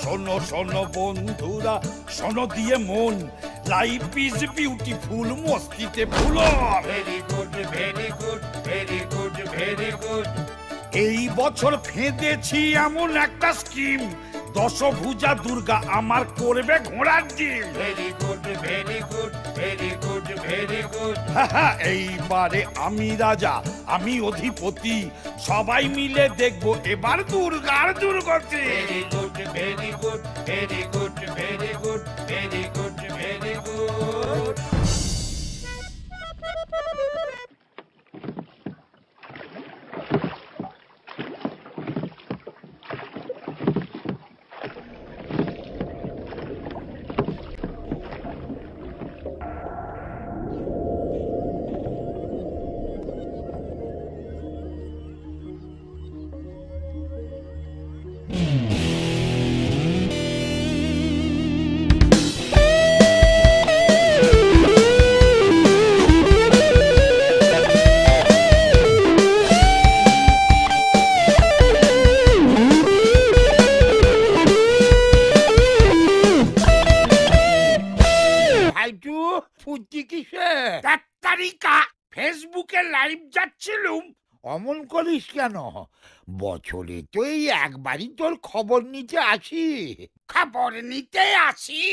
শোনো শোনো বন্ধুরা, শোনো দিয়ে মন, লাইফ ইজ বিউটিফুল, মস্তিতে ভুলো। Very good very good very good very good. এই বছর ফেঁদেছি এমন একটা স্কিম, দশভুজা দুর্গা আমার করবে ঘোড়ার ডিম। Very good very good very good very good. এইবারে আমি রাজা, আমি অধিপতি, সবাই মিলে দেখবো এবার দুর্গার দুর্গতি। Very good very good very good very good very good very good. ফেসবুকে লাইভ যাচ্ছিলুম। অমন করিস কেন? বছরে তো এই একবারই তোর খবর নিতে আসি। খবর নিতে আসি?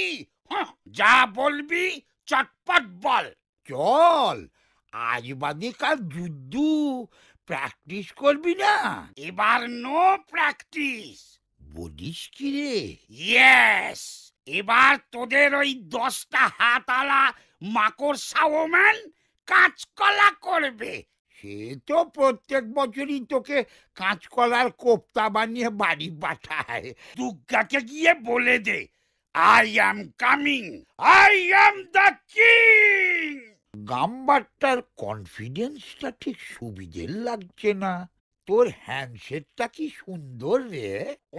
যা বলবি চটপট বল। চল, আজ বাদে কাল যুদ্ধ, প্র্যাকটিস করবি না? এবার নো প্র্যাকটিস। বলিস কি রে? ইয়েস, এবার তোদের ওই 10টা হাতওয়ালা মাকড়সা ওম্যান কাঁচকলা করবে। সে তো প্রত্যেক বছরই তোকে কাঁচকলার কোপ্তা বানিয়ে বাড়ি পাঠায়। দুর্গাকে গিয়ে বলে দে, I am coming, I am the king. গাম্বারটার কনফিডেন্সটা ঠিক সুবিধের লাগছে না। তোর হ্যান্ডসেটটা কি সুন্দর রে।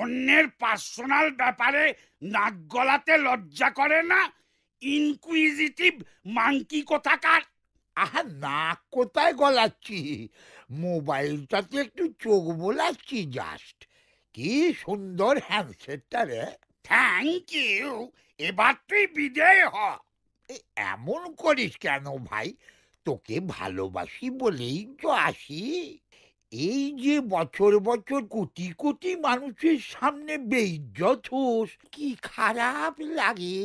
অন্যের পার্সোনাল ব্যাপারে নাক গলাতে লজ্জা করে না? ইনকুইজিটিভ মাংকি কোথাকার। আহা, নাক কোথায় গলাচ্ছি, মোবাইলটাতে একটু চোখ বোলাচ্ছি জাস্ট। কি সুন্দর হ্যান্ডসেটটা রে। Thank you. এবার তুই বিদেয় হ। এমন করিস কেন ভাই? তোকে ভালোবাসি বলেই তো আসি। এই যে বছর বছর কোটি কোটি মানুষের সামনে বেইজ্জত হোস, কি খারাপ লাগে।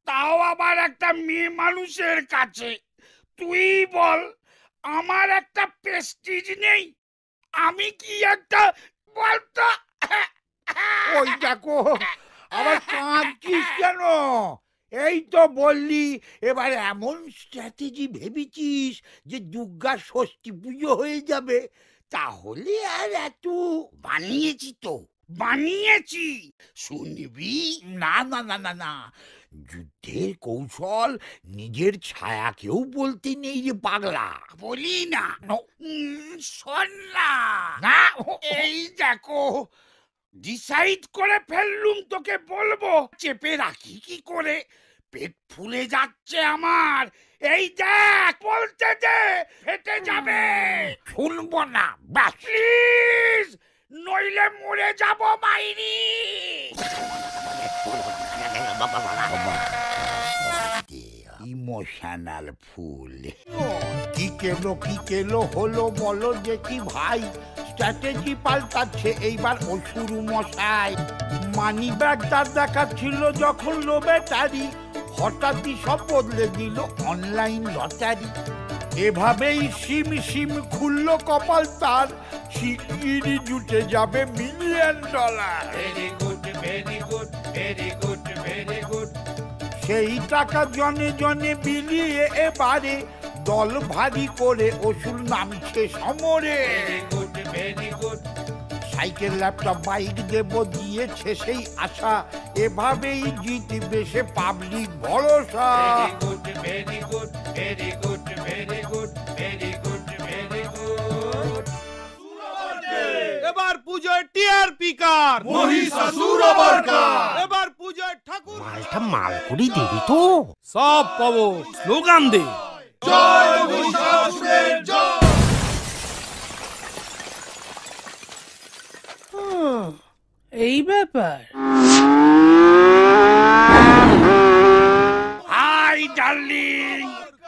তাও আবার একটা মেয়ে মানুষের কাছে। তুই বল, আমার একটা প্রেস্টিজ নেই? আমি কি একটা বলতো? ওই দেখো, আবার কাঁদছিস কেন? এই তো বললি এবার এমন স্ট্র্যাটেজি ভেবেছিস যে দুর্গার ষষ্ঠী পুজো হয়ে যাবে। তাহলে আর এত বানিয়েছি তো, বানিয়েছি, শুনবি? না না না না না, যুদ্ধের কৌশল নিজের ছায়াকেও বলতে নেই রে পাগলা। বলি না। No. শোন না, না, এই দেখো, ডিসাইড করে ফেললুম, তোকে বলবো। চেপে রাখি কি করে? পেট ফুলে যাচ্ছে আমার। এই দেখ, বলতে দে, ফেটে যাবে। শুনবো না, ব্যাস। প্লিজ, নইলে মরে যাব মাইরি। Emotional fool. কি কেলো হলো বলো দেখি ভাই। স্ট্র্যাটেজি পাল্টাচ্ছে এইবার অসুর মশাই। মানি ব্যাগটা দেখাচ্ছিল যখন লোভে তারি, হঠাৎই সব বদলে দিল অনলাইন লটারি। এভাবেই সিম সিম খুলল কপাল তার, শিগগিরই জুটে যাবে $1,000,000। Very good very good very good very good. সেই টাকা জনে জনে বিলিয়ে এবারে দল ভারী করে অসুর নামছে সমরে। Very good very good. Cycle laptop bike Dev দিয়েছে সেই আশা, এভাবেই জিতবে সে পাবলিক ভরসা। Very good very good very good very good very good very good. এবার পুজোয় টিআরপি কার? মহিষাসুর বরকার। এবার পুজোয় ঠাকুর মালটা মালকুড়ি দিবি তো? সব পাবো, স্লোগান দে। জয় মহিষাসুরের জয়। এই ব্যাপার। Hi darling.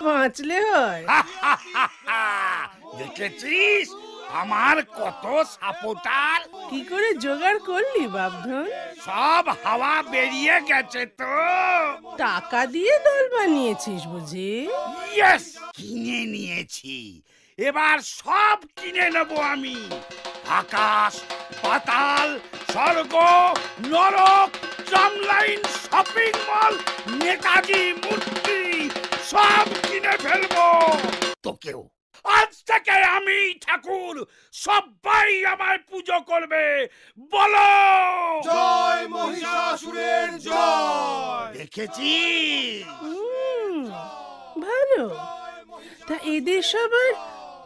বাঁচলে হয়। দেখেছিস আমার কত সাপোর্টার? কি করে জোগাড় করলি বাপধন? সব হাওয়া বেরিয়ে গেছে তো। টাকা দিয়ে দল বানিয়েছিস বুঝি? ইয়েস, কিনে নিয়েছি। এবার সব কিনে নেব আমি। আকাশ, পাতাল, স্বর্গ, নরক, ট্রামলাইন, শপিং মল, নেতাজি মূর্তি সব কিনে ফেলবো। তোকেও। আজ থেকে আমি ঠাকুর, সবাই আমায় পুজো করবে। বলো জয় মহিষাসুরের জয়। দেখেছিস? ভালো। তা এদের সবার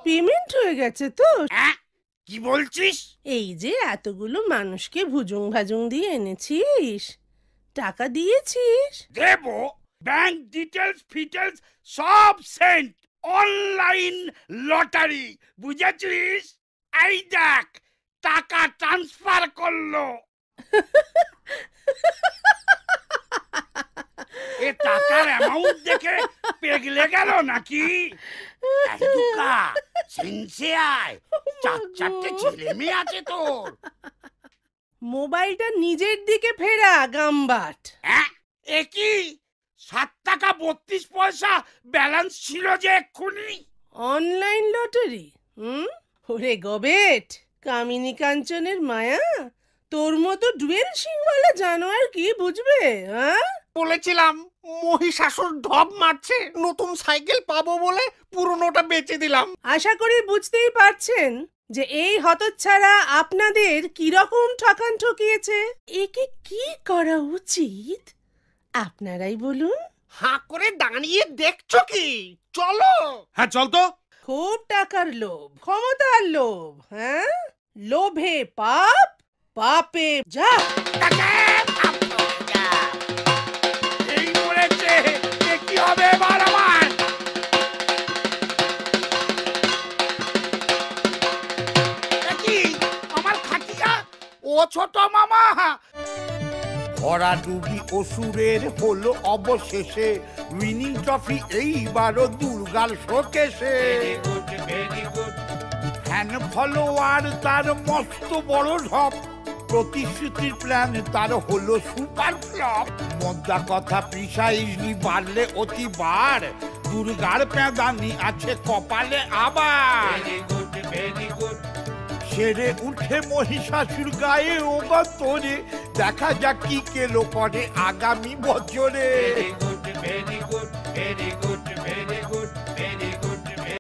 পেমেন্ট হয়ে গেছে তো? হ্যাঁ, কি বলছিস? এই যে এতগুলো মানুষকে ভুজুং ভাজুং দিয়ে এনেছিস, টাকা দিয়েছিস? দেব। ব্যাংক ডিটেলস ফিটেলস সব সেন্ট। অনলাইন লটারি, বুঝেছিস? এই দেখ, টাকা ট্রান্সফার করলো। এ টাকার অ্যামাউন্ট দেখে পেগলে গেল নাকি? এই দুকা, সেন্সে আয়। চারটে ছেলে মেয়ে আছে তোর। মোবাইলটা নিজের দিকে ফেরা গামবাট। হ্যাঁ, এ কি 7 টাকা 32 পয়সা ব্যালেন্স ছিল যে এক্ষুনি। Online lottery? ওরে গবেট, কামিনী কাঞ্চনের মায়া, তোর মতো ডুয়েল সিংওয়ালা জানোয়ার কি বুঝবে? হ্যাঁ, বলেছিলাম মহিষাসুর ঢপ মারছে, নতুন সাইকেল পাবো বলে পুরনোটা বেচে দিলাম। আশা করি বুঝতেই পারছেন যে এই হতচ্ছাড়া আপনাদের কিরকম ঠকান ঠকিয়েছে। একে কি করা উচিত আপনারাই বলুন। হাঁ করে দাঁড়িয়ে দেখছো কি? চলো। হ্যাঁ চল তো। খুব টাকার লোভ, ক্ষমতার লোভ, হ্যাঁ? লোভে পাপ, পাপে যা। এই মরেছে, এ কি হবে এবার আমার? এ কি আমার খাটিয়া? ও ছোট মামা, ভরাডুবি অসুরের হলো অবশেষে উইনিং ট্রফি এইবারও দুর্গার শোকেশে। Very good, very good. Fan follower তার মস্ত বড় ঢপ, প্রতিশ্রুতির প্ল্যান তার হলো সুপার ফ্লপ। মোদ্দা কথা প্রিসাইজলি বাড়লে অতিবার, দুর্গার প্যাদানি আছে কপালে আবার। Very good, very good. সেরে উঠে মহিষাসুর গায়ে ওবা তোরে, দেখা যাক কি কেলো করে আগামী বছরে। Very good, very good, very good.